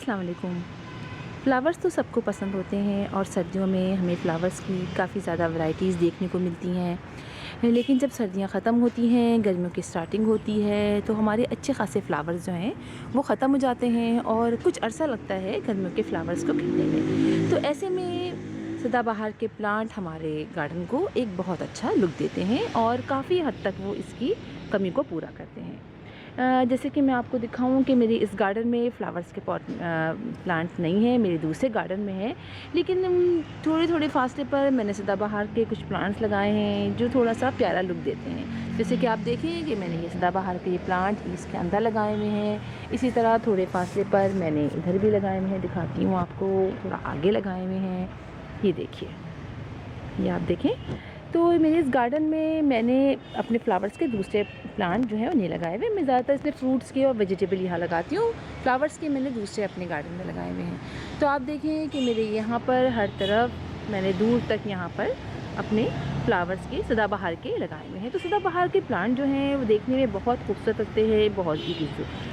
अस्सलाम वालेकुम। फ़्लावर्स तो सबको पसंद होते हैं और सर्दियों में हमें फ़्लावर्स की काफ़ी ज़्यादा वैराइटीज़ देखने को मिलती हैं। लेकिन जब सर्दियां ख़त्म होती हैं, गर्मियों की स्टार्टिंग होती है, तो हमारे अच्छे ख़ासे फ़्लावर्स जो हैं वो ख़त्म हो जाते हैं और कुछ अरसा लगता है गर्मियों के फ़्लावर्स को खिलने में। तो ऐसे में सदाबहार के प्लांट हमारे गार्डन को एक बहुत अच्छा लुक देते हैं और काफ़ी हद तक वो इसकी कमी को पूरा करते हैं। जैसे कि मैं आपको दिखाऊं कि मेरे इस गार्डन में फ़्लावर्स के प्लांट नहीं है, मेरे दूसरे गार्डन में है। लेकिन थोड़े थोड़े फासले पर मैंने सदाबहार के कुछ प्लांट्स लगाए हैं जो थोड़ा सा प्यारा लुक देते हैं। जैसे कि आप देखें कि मैंने ये सदाबहार के ये प्लांट इसके अंदर लगाए हुए हैं। इसी तरह थोड़े फासले पर मैंने इधर भी लगाए हुए हैं, दिखाती हूँ आपको, थोड़ा आगे लगाए हुए हैं। ये देखिए, ये आप देखें। तो मेरे इस गार्डन में मैंने अपने फ्लावर्स के दूसरे प्लांट जो है वो नहीं लगाए हुए। मैं ज़्यादातर इसमें फ्रूट्स के और वेजिटेबल यहाँ लगाती हूँ। फ्लावर्स के मैंने दूसरे अपने गार्डन में लगाए हुए हैं। तो आप देखें कि मेरे यहाँ पर हर तरफ मैंने दूर तक यहाँ पर अपने फ्लावर्स के सदाबहार के लगाए हुए हैं। तो सदाबहार के प्लांट जो हैं वो देखने में बहुत खूबसूरत लगते हैं, बहुत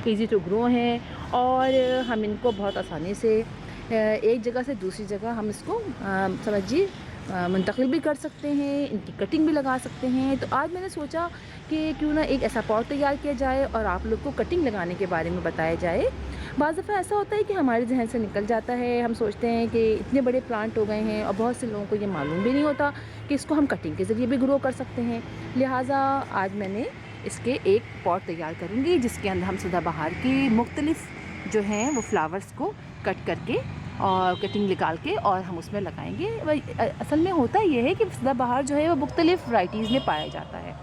ईजी टू ग्रो हैं और हम इनको बहुत आसानी से एक जगह से दूसरी जगह हम इसको समझिए मुंतकिल भी कर सकते हैं, इनकी कटिंग भी लगा सकते हैं। तो आज मैंने सोचा कि क्यों ना एक ऐसा पॉट तैयार किया जाए और आप लोग को कटिंग लगाने के बारे में बताया जाए। बाज़ दफ़ा ऐसा होता है कि हमारे जहन से निकल जाता है, हम सोचते हैं कि इतने बड़े प्लांट हो गए हैं और बहुत से लोगों को ये मालूम भी नहीं होता कि इसको हम कटिंग के ज़रिए भी ग्रो कर सकते हैं। लिहाजा आज मैंने इसके एक पॉट तैयार करूँगी जिसके अंदर हम सदाबहार की मुख्तलिफ़ जो हैं वो फ्लावर्स को कट करके और कटिंग निकाल के और हम उसमें लगाएंगे। असल में होता ये है कि सदाबहार जो है वो मुख्तलिफ़ वैराइटीज़ में पाया जाता है।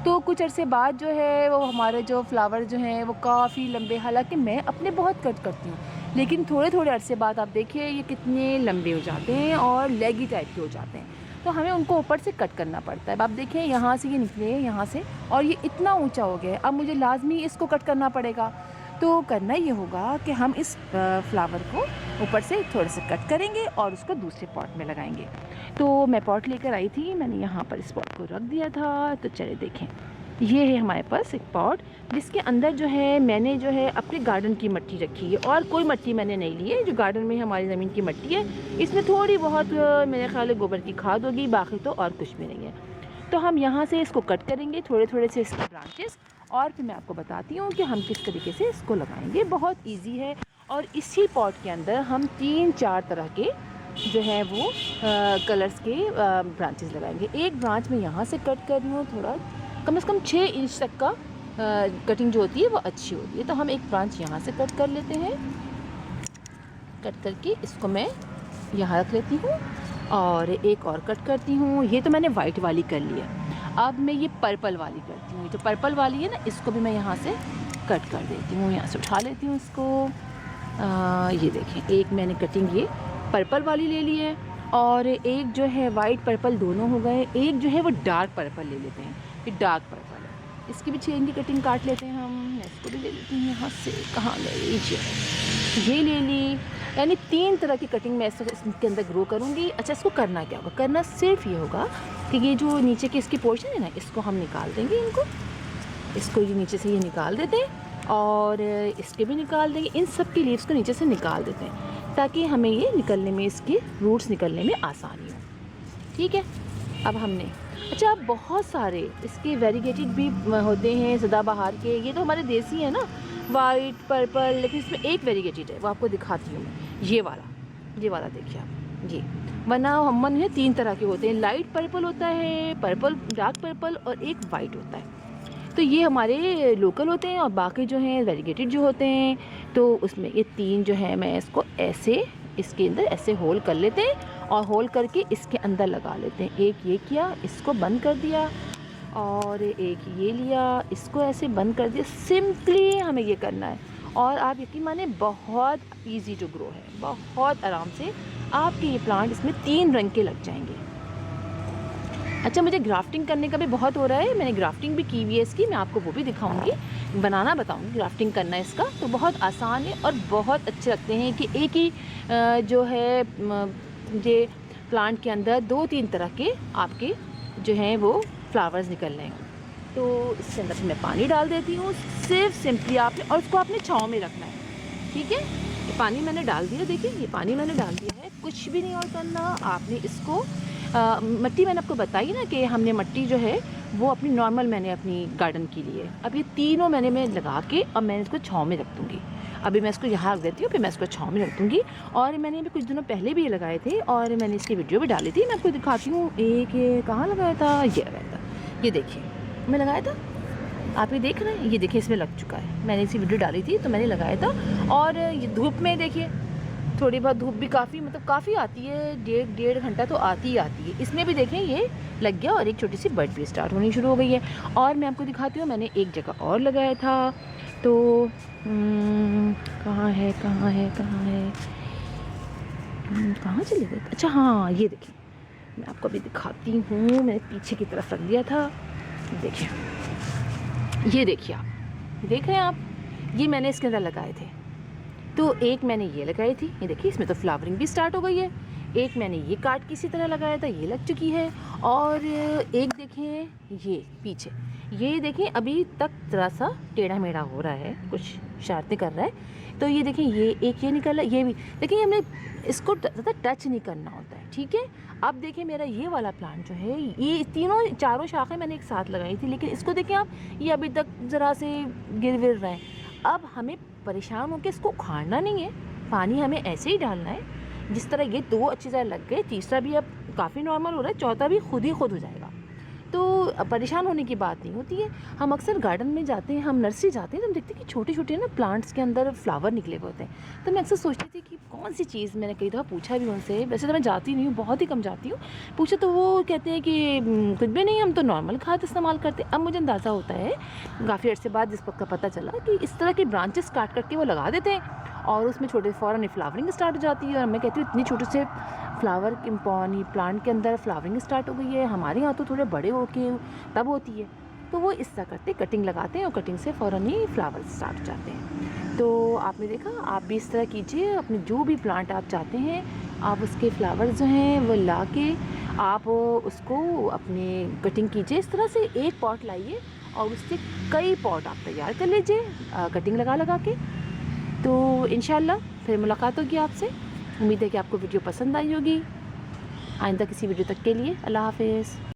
तो कुछ अरसे बाद जो है वो हमारे जो फ्लावर जो हैं वो काफ़ी लंबे, हालांकि मैं अपने बहुत कट करती हूँ, लेकिन थोड़े थोड़े अरसे बाद आप देखिए ये कितने लंबे हो जाते हैं और लेगी टाइप के हो जाते हैं। तो हमें उनको ऊपर से कट करना पड़ता है। अब आप देखें यहाँ से ये निकले हैं यहाँ से और ये इतना ऊँचा हो गया है, अब मुझे लाजमी इसको कट करना पड़ेगा। तो करना ये होगा कि हम इस फ्लावर को ऊपर से थोड़े से कट करेंगे और उसको दूसरे पॉट में लगाएंगे। तो मैं पॉट लेकर आई थी, मैंने यहाँ पर इस पॉट को रख दिया था। तो चलिए देखें, ये है हमारे पास एक पॉट जिसके अंदर जो है मैंने जो है अपने गार्डन की मिट्टी रखी है और कोई मिट्टी मैंने नहीं ली है। जो गार्डन में हमारी ज़मीन की मिट्टी है, इसमें थोड़ी बहुत मेरे ख्याल है गोबर की खाद होगी, बाकी तो और कुछ भी नहीं है। तो हम यहाँ से इसको कट करेंगे थोड़े थोड़े से इसके ब्रांचेस और फिर मैं आपको बताती हूँ कि हम किस तरीके से इसको लगाएंगे। बहुत इजी है और इसी पॉट के अंदर हम 3-4 तरह के जो है वो कलर्स के ब्रांचेस लगाएंगे। एक ब्रांच में यहाँ से कट कर रही हूँ, थोड़ा कम से कम 6 इंच तक का कटिंग जो होती है वो अच्छी होती है। तो हम एक ब्रांच यहाँ से कट कर लेते हैं। कट करके इसको मैं यहाँ रख लेती हूँ और एक और कट करती हूँ। ये तो मैंने वाइट वाली कर लिया, अब मैं ये पर्पल वाली करती हूँ। जो पर्पल वाली है ना, इसको भी मैं यहाँ से कट कर देती हूँ, यहाँ से उठा लेती हूँ इसको। ये देखें, एक मैंने कटिंग ये पर्पल वाली ले ली है और एक जो है वाइट पर्पल दोनों हो गए। एक जो है वो डार्क पर्पल ले लेते हैं, ये डार्क पर्पल है, इसकी भी 6 इंच की कटिंग काट लेते हैं हम। मैं इसको भी ले लेती हूँ यहाँ से, कहाँ गई, ये ले ली। यानी 3 तरह की कटिंग मैं इसके अंदर ग्रो करूँगी। अच्छा, इसको करना क्या होगा? करना सिर्फ ये होगा कि ये जो नीचे के इसकी पोर्शन है ना, इसको हम निकाल देंगे, इसको ये नीचे से ये निकाल देते हैं और इसके भी निकाल देंगे। इन सब की लीव्स को नीचे से निकाल देते हैं ताकि हमें ये निकलने में, इसकी रूट्स निकलने में आसानी हो। ठीक है, अब हमने अच्छा, अब बहुत सारे इसके वेरीगेटेड भी होते हैं सदाबहार के। ये तो हमारे देसी है ना, वाइट पर्पल, लेकिन इसमें एक वेरीगेटेड है, वो आपको दिखाती हूँ मैं। ये वाला देखिए आप, ये वरना हमन है 3 तरह के होते हैं। लाइट पर्पल होता है, पर्पल, डार्क पर्पल और एक वाइट होता है। तो ये हमारे लोकल होते हैं और बाकी जो हैं वेरीगेटेड जो होते हैं। तो उसमें ये 3 जो है मैं इसको ऐसे इसके अंदर ऐसे होल कर लेते हैं और होल करके इसके अंदर लगा लेते हैं। एक ये किया, इसको बंद कर दिया और एक ये लिया, इसको ऐसे बंद कर दिया। सिंपली हमें ये करना है और आप यकीन माने बहुत इजी टू ग्रो है, बहुत आराम से आपके ये प्लांट इसमें 3 रंग के लग जाएंगे। अच्छा, मुझे ग्राफ्टिंग करने का भी बहुत हो रहा है, मैंने ग्राफ्टिंग भी की हुई है इसकी, मैं आपको वो भी दिखाऊंगी, बनाना बताऊंगी ग्राफ्टिंग करना इसका। तो बहुत आसान है और बहुत अच्छे लगते हैं कि एक ही जो है ये प्लांट के अंदर 2-3 तरह के आपके जो हैं वो फ्लावर्स निकल रहे हैं। तो इसके अंदर मैं पानी डाल देती हूँ, सिर्फ सिंपली आपने, और उसको आपने छाँव में रखना है। ठीक है, पानी मैंने डाल दिया, देखिए ये पानी मैंने डाल दिया है। कुछ भी नहीं और करना आपने इसको। मिट्टी मैंने आपको बताई ना कि हमने मिट्टी जो है वो अपनी नॉर्मल मैंने अपनी गार्डन की ली है। अब ये तीनों मैं लगा के अब मैं इसको छाँव में रख दूँगी। अभी मैं इसको यहाँ रख देती हूँ, फिर मैं इसको छाँव में रख दूँगी। और मैंने अभी कुछ दिनों पहले भी ये लगाए थे और मैंने इसकी वीडियो भी डाली थी। मैं आपको दिखाती हूँ। एक ये कहाँ लगाया था, ये लगाया था, ये देखिए मैं लगाया था, आप ये देख रहे हैं, ये देखिए इसमें लग चुका है। मैंने इसी वीडियो डाली थी तो मैंने लगाया था। और ये धूप में देखिए थोड़ी बहुत धूप भी काफ़ी काफ़ी आती है, डेढ़ घंटा तो आती ही आती है। इसमें भी देखें ये लग गया और एक छोटी सी बर्ड भी स्टार्ट होनी शुरू हो गई है। और मैं आपको दिखाती हूँ, मैंने एक जगह और लगाया था। तो कहाँ है कहाँ चले गए? अच्छा हाँ, ये देखिए मैं आपको अभी दिखाती हूँ। मैंने पीछे की तरफ रख दिया था, देखिए ये देखिए, आप देख रहे हैं आप, ये मैंने इसके अंदर लगाए थे। तो एक मैंने ये लगाई थी, ये देखिए इसमें तो फ्लावरिंग भी स्टार्ट हो गई है। एक मैंने ये काट किसी तरह लगाया था, ये लग चुकी है। और एक देखें ये पीछे, ये देखें अभी तक ज़रा सा टेढ़ा मेढ़ा हो रहा है, कुछ शरारतें कर रहा है। तो ये देखें ये एक ये निकला, ये भी देखिए, हमने इसको ज़्यादा टच नहीं करना होता है, ठीक है। अब देखिए मेरा ये वाला प्लांट जो है, ये चारों शाखें मैंने एक साथ लगाई थी, लेकिन इसको देखें आप, ये अभी तक ज़रा से गिर रहा है। अब हमें परेशान होकर इसको उखाड़ना नहीं है, पानी हमें ऐसे ही डालना है। जिस तरह ये दो अच्छी तरह लग गए, तीसरा भी अब काफ़ी नॉर्मल हो रहा है, चौथा भी खुद हो जाएगा। तो परेशान होने की बात नहीं होती है। हम अक्सर गार्डन में जाते हैं, हम नर्सरी जाते हैं, तो हम देखते हैं कि छोटे छोटे ना प्लांट्स के अंदर फ्लावर निकले हुए होते हैं। तो मैं अक्सर सोचती थी कि कौन सी चीज़, मैंने कई दफ़ा पूछा भी उनसे, वैसे तो मैं जाती नहीं हूँ, बहुत ही कम जाती हूँ, पूछा तो वो कहते हैं कि कुछ भी नहीं, हम तो नॉर्मल खाद इस्तेमाल करते हैं। अब मुझे अंदाज़ा होता है काफ़ी अर्से बाद जिस वक्त का पता चला कि इस तरह के ब्रांचेस काट करके वो लगा देते हैं और उसमें छोटे फ़ौरन फ्लावरिंग स्टार्ट हो जाती है। और मैं कहती हूँ इतनी छोटे से फ्लावर प्लांट के अंदर फ्लावरिंग स्टार्ट हो गई है। हमारे यहाँ तो थोड़े बड़े होके तब होती है। तो वो इस तरह करते, कटिंग लगाते हैं और कटिंग से फ़ौरन ही फ्लावर स्टार्ट हो जाते हैं। तो आपने देखा, आप भी इस तरह कीजिए। अपने जो भी प्लांट आप चाहते हैं, आप उसके फ्लावर्स जो हैं वो ला के आप उसको अपने कटिंग कीजिए। इस तरह से एक पॉट लाइए और उससे कई पॉट आप तैयार कर लीजिए कटिंग लगा के। तो इंशाल्लाह फिर मुलाकात होगी आपसे। उम्मीद है कि आपको वीडियो पसंद आई होगी। आइंदा किसी वीडियो तक के लिए अल्लाह हाफ़िज़।